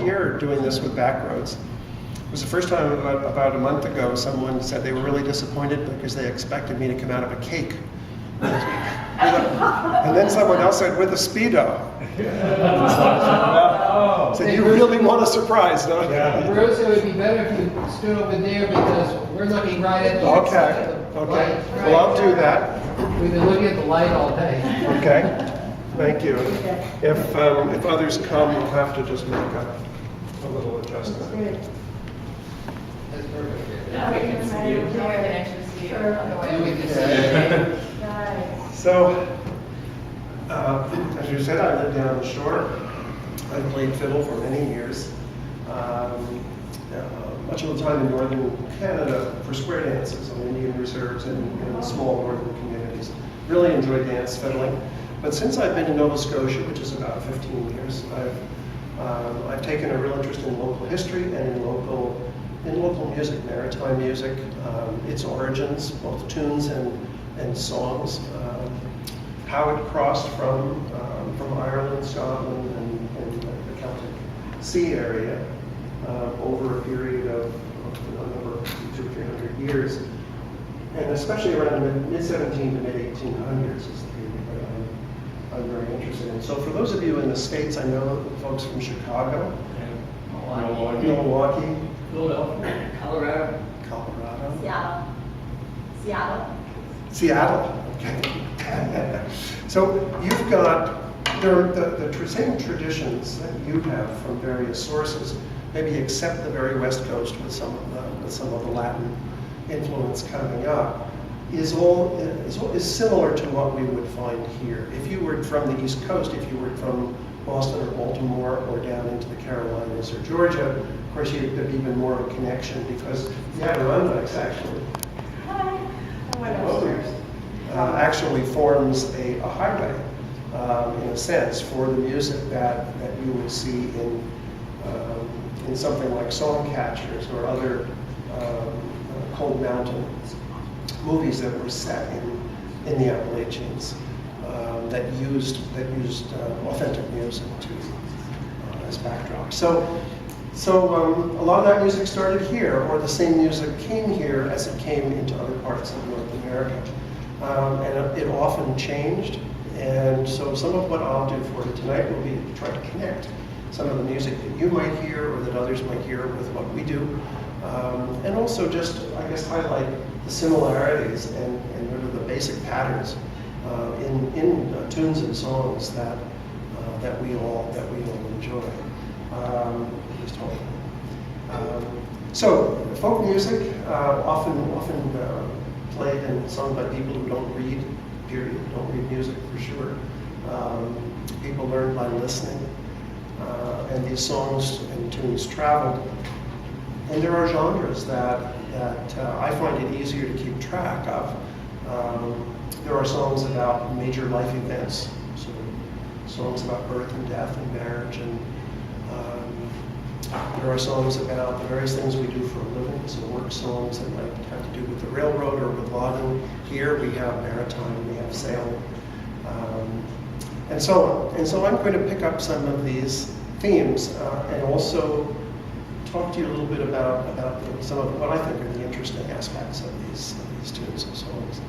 year doing this with Backroads. It was the first time about a month ago someone said they were really disappointed because they expected me to come out of a cake. And then someone else said, with a Speedo. So you really want a surprise, don't you? Yeah. Bruce, it would be better if you stood over there because we're looking right at the Okay. light. Well, I'll do that. We've been looking at the light all day. Okay. Thank you. If others come, we'll have to just make a little adjustment. That's perfect. Now we can see you. Now we can actually see you. And we can see Nice. So, as you said, I live down the shore. I've played fiddle for many years. Much of the time in northern Canada for square dances on Indian reserves and in small northern communities. Really enjoy dance fiddling. But since I've been in Nova Scotia, which is about 15 years, I've taken a real interest in local history and in local music, maritime music, its origins, both tunes and songs, how it crossed from Ireland, Scotland, and the Celtic Sea area over a period of over 200 or 300 years, and especially around the mid-17 to mid-1800s is the period that I'm very interested in. So for those of you in the States, I know folks from Chicago, Milwaukee, Philadelphia, Colorado. Seattle. Okay. So you've got the same traditions that you have from various sources, maybe except the very West Coast with some of the Latin influence coming up, is similar to what we would find here. If you were from the East Coast, if you were from Boston or Baltimore or down into the Carolinas or Georgia, of course there'd be even more of a connection because the Adirondacks actually forms a highway in a sense for the music that you would see in something like Songcatchers or other Cold Mountain movies that were set in the Appalachians that used authentic music as backdrop. So a lot of that music started here, or the same music came here as it came into other parts of North America. And it often changed. And so some of what I'll do for you tonight will be to try to connect some of the music that you might hear or that others might hear with what we do. And also just, I guess, highlight the similarities and the basic patterns in tunes and songs that we all enjoy. So folk music often played and sung by people who don't read, period, don't read music for sure. People learn by listening, and these songs and tunes travel. And there are genres that I find it easier to keep track of. There are songs about major life events, sort of songs about birth and death and marriage, and there are songs about the various things we do for a living, so work songs that might have to do with the railroad or with logging. Here we have maritime, we have sailing, and so on. And so I'm going to pick up some of these themes and also talk to you a little bit about some of what I think are the interesting aspects of these tunes and songs.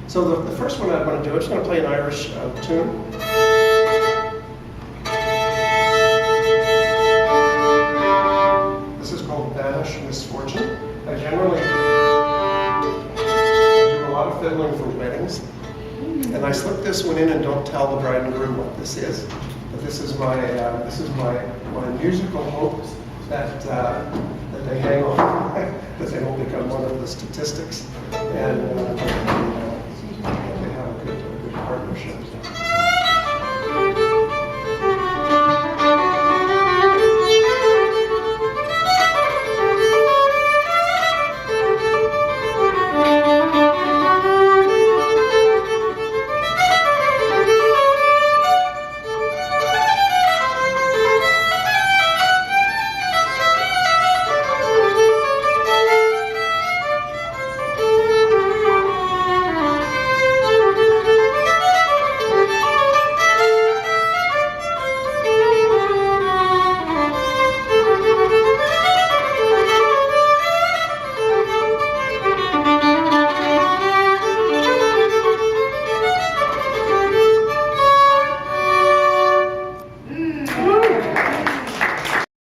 So the first one I'm going to do, I'm just going to play an Irish tune. This is called Vanish Misfortune. I generally do a lot of fiddling for weddings, and I slip this one in and don't tell the bride and groom what this is. But this is my musical hope that they hang on, that they will become one of the statistics, and they have a good partnership.